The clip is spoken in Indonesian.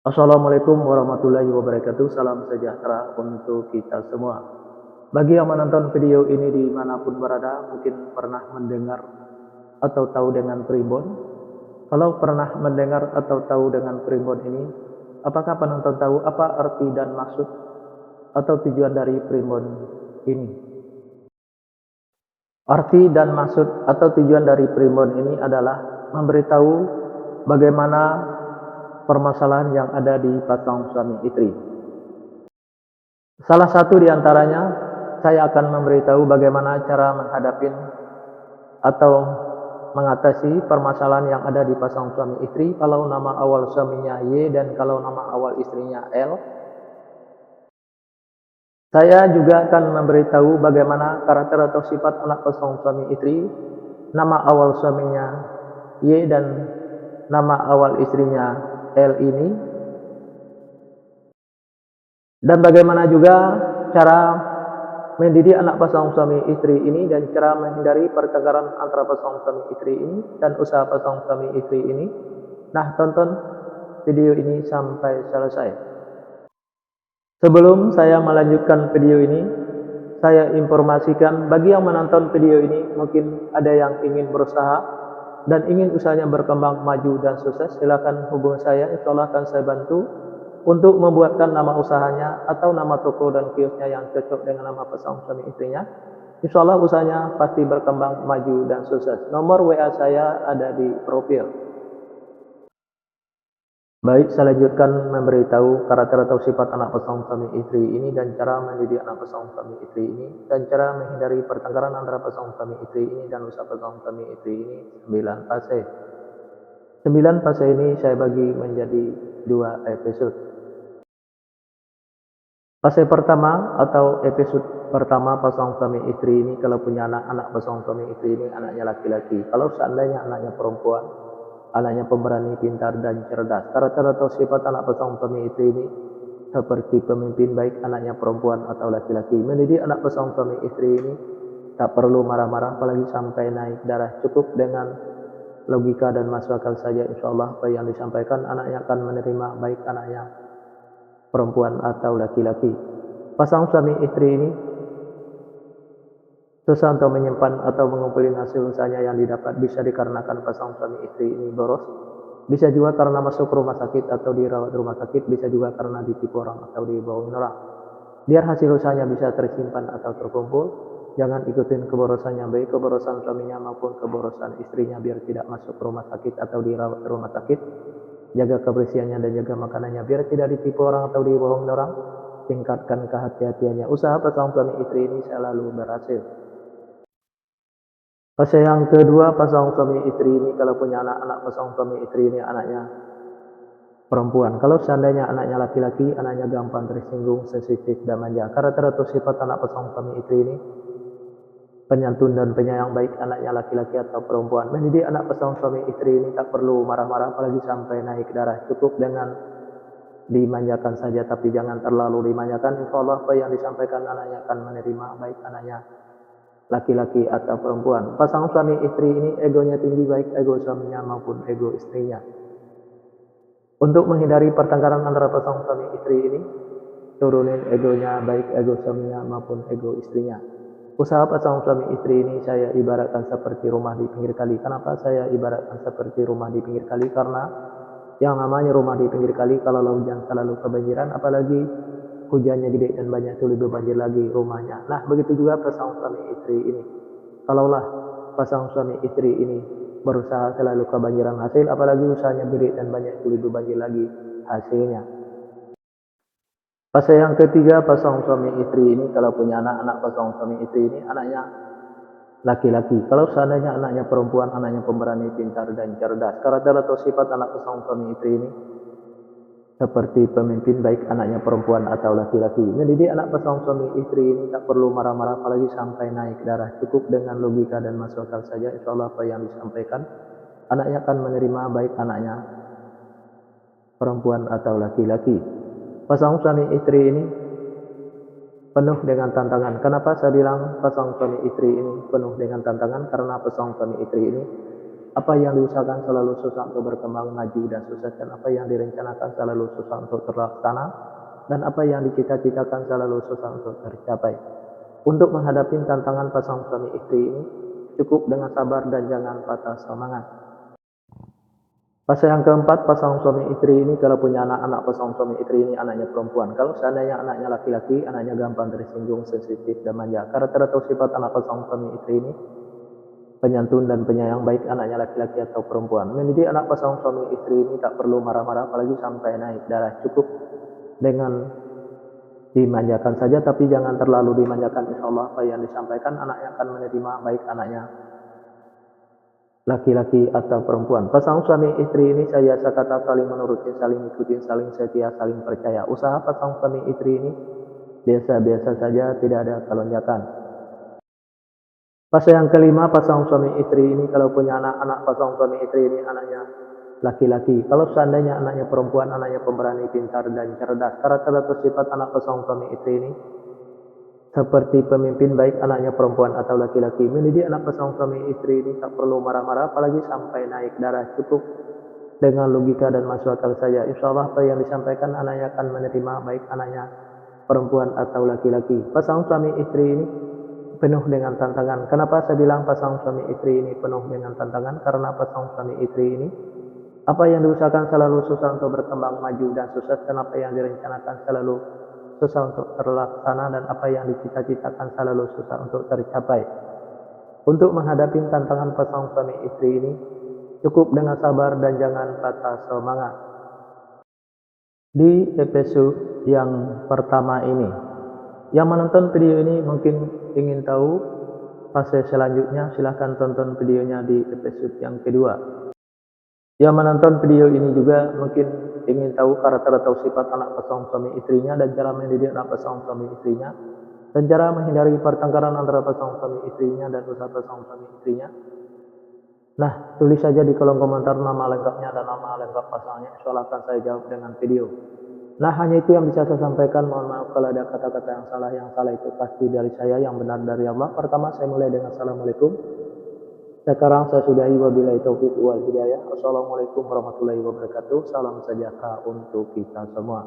Assalamualaikum warahmatullahi wabarakatuh. Salam sejahtera untuk kita semua. Bagi yang menonton video ini dimanapun berada, mungkin pernah mendengar atau tahu dengan primbon. Kalau pernah mendengar atau tahu dengan primbon ini, apakah penonton tahu apa arti dan maksud atau tujuan dari primbon ini? Arti dan maksud atau tujuan dari primbon ini adalah memberitahu bagaimana permasalahan yang ada di pasang suami istri. Salah satu di antaranya, saya akan memberitahu bagaimana cara menghadapi atau mengatasi permasalahan yang ada di pasang suami istri kalau nama awal suaminya Y dan kalau nama awal istrinya L. Saya juga akan memberitahu bagaimana karakter atau sifat anak pasang suami istri, nama awal suaminya Y dan nama awal istrinya L ini, dan bagaimana juga cara mendidik anak pasang suami istri ini dan cara menghindari pertengkaran antara pasang suami istri ini dan usaha pasang suami istri ini. Nah, tonton video ini sampai selesai. Sebelum saya melanjutkan video ini, saya informasikan bagi yang menonton video ini mungkin ada yang ingin berusaha dan ingin usahanya berkembang maju dan sukses, silakan hubungi saya, insya Allah akan saya bantu untuk membuatkan nama usahanya atau nama toko dan kiosnya yang cocok dengan nama pasang suami istrinya. Insya Allah usahanya pasti berkembang, maju, dan sukses. Nomor WA saya ada di profil. Baik, saya lanjutkan memberitahu karakter atau sifat anak pasang suami istri ini dan cara mendidik anak pasang suami istri ini dan cara menghindari pertengkaran antara pasang suami istri ini dan usaha pasang suami istri ini. 9 fase. 9 fase ini saya bagi menjadi 2 episode. Fase pertama atau episode pertama pasang suami istri ini kalau punya anak pasang suami istri ini anaknya laki-laki. Kalau seandainya anaknya perempuan, anaknya pemberani, pintar, dan cerdas. Karakter atau sifat anak pasang suami istri ini seperti pemimpin baik anaknya perempuan atau laki-laki. Mendidik anak pasang suami istri ini tak perlu marah-marah apalagi sampai naik darah. Cukup dengan logika dan masuk akal saja, insya Allah apa yang disampaikan anaknya akan menerima baik anaknya perempuan atau laki-laki. Pasang suami istri ini susah untuk menyimpan atau mengumpulkan hasil usahanya yang didapat, bisa dikarenakan pasang suami istri ini boros, bisa juga karena masuk rumah sakit atau dirawat rumah sakit, bisa juga karena ditipu orang atau dibohongin orang. Biar hasil usahanya bisa tersimpan atau terkumpul, jangan ikutin keborosannya, baik keborosan suaminya maupun keborosan istrinya, biar tidak masuk rumah sakit atau dirawat rumah sakit. Jaga kebersihannya dan jaga makanannya biar tidak ditipu orang atau dibohongin orang. Tingkatkan kehati-hatiannya. Usaha pasang suami istri ini selalu berhasil. Fase yang kedua, pasang suami istri ini kalau punya anak pasang suami istri ini anaknya perempuan. Kalau seandainya anaknya laki-laki, anaknya gampang tersinggung, sensitif, dan manja. Karakter atau sifat anak pasang suami istri ini penyantun dan penyayang baik anaknya laki-laki atau perempuan. Mendidik anak pasang suami istri ini tak perlu marah-marah apalagi sampai naik darah. Cukup dengan dimanjakan saja, tapi jangan terlalu dimanjakan. Insya Allah apa yang disampaikan anaknya akan menerima baik anaknya laki-laki atau perempuan. Pasang suami istri ini egonya tinggi baik ego suaminya maupun ego istrinya. Untuk menghindari pertengkaran antara pasang suami istri ini, turunin egonya baik ego suaminya maupun ego istrinya. Usaha pasang suami istri ini saya ibaratkan seperti rumah di pinggir kali. Kenapa saya ibaratkan seperti rumah di pinggir kali? Karena yang namanya rumah di pinggir kali kalau hujan selalu kebanjiran, apalagi hujannya gede dan banyak itu lebih banjir lagi rumahnya. Nah, begitu juga pasang suami istri ini. Kalaulah pasang suami istri ini berusaha selalu kebanjiran hasil, apalagi usahanya gede dan banyak itu lebih banjir lagi hasilnya. Fase yang ketiga, pasang suami istri ini kalau punya anak pasang suami istri ini anaknya laki-laki. Kalau seandainya anaknya perempuan, anaknya pemberani, pintar, dan cerdas. Karakter atau sifat anak pasang suami istri ini seperti pemimpin baik anaknya perempuan atau laki-laki. Mendidik anak pasang suami istri ini tak perlu marah-marah apalagi sampai naik darah. Cukup dengan logika dan masuk akal saja, insya Allah apa yang disampaikan anaknya akan menerima baik anaknya perempuan atau laki-laki. Pasang suami istri ini penuh dengan tantangan. Kenapa saya bilang pasang suami istri ini penuh dengan tantangan? Karena pasang suami istri ini Apa yang diusahakan selalu susah untuk berkembang maju dan sukses, dan apa yang direncanakan selalu susah untuk terlaksana, dan apa yang dicita-citakan selalu susah untuk tercapai. Untuk menghadapi tantangan pasangan suami istri ini, cukup dengan sabar dan jangan patah semangat. Fase yang keempat, pasangan suami istri ini kalau punya anak pasangan suami istri ini anaknya perempuan. Kalau seandainya anaknya laki-laki, anaknya gampang tersinggung, sensitif, dan manja. Karakter atau sifat anak pasangan suami istri ini penyantun dan penyayang, baik anaknya laki-laki atau perempuan. Mendidik anak pasangan suami istri ini tak perlu marah-marah, apalagi sampai naik darah. Cukup dengan dimanjakan saja, tapi jangan terlalu dimanjakan. Insya Allah apa yang disampaikan anaknya akan menerima, baik anaknya laki-laki atau perempuan. Pasangan suami istri ini saya kata saling menuruti, saling ikuti, saling setia, saling percaya. Usaha pasangan suami istri ini biasa-biasa saja, tidak ada kelonjakan. Fase yang kelima, pasangan suami istri ini kalau punya anak pasangan suami istri ini anaknya laki-laki. Kalau seandainya anaknya perempuan, anaknya pemberani, pintar, dan cerdas. Karakter atau sifat anak pasangan suami istri ini seperti pemimpin, baik anaknya perempuan atau laki-laki. Mendidik anak pasangan suami istri ini tak perlu marah-marah, apalagi sampai naik darah. Cukup dengan logika dan masuk akal saja. Insya Allah apa yang disampaikan anaknya akan menerima, baik anaknya perempuan atau laki-laki. Pasangan suami istri ini penuh dengan tantangan. Kenapa saya bilang pasangan suami istri ini penuh dengan tantangan? Karena pasangan suami istri ini apa yang diusahakan selalu susah untuk berkembang maju dan sukses, dan apa yang direncanakan selalu susah untuk terlaksana, dan apa yang dicita-citakan selalu susah untuk tercapai. Untuk menghadapi tantangan pasangan suami istri ini, cukup dengan sabar dan jangan patah semangat. Di episode yang pertama ini, yang menonton video ini mungkin ingin tahu fase selanjutnya, silahkan tonton videonya di episode yang kedua. Yang menonton video ini juga mungkin ingin tahu karakter atau sifat anak pasangan suami istrinya, dan cara mendidik anak pasangan suami istrinya, dan cara menghindari pertengkaran antara pasangan suami istrinya dan usaha pasangan suami istrinya. Nah, tulis saja di kolom komentar nama lengkapnya dan nama lengkap pasangannya. Insya Allah akan saya jawab dengan video. Nah, hanya itu yang bisa saya sampaikan. Mohon maaf kalau ada kata-kata yang salah. Yang salah itu pasti dari saya, yang benar dari Allah. Pertama, saya mulai dengan Assalamualaikum. Sekarang saya sudahi, wabillahi taufiq wal hidayah. Assalamualaikum warahmatullahi wabarakatuh. Salam sejahtera untuk kita semua.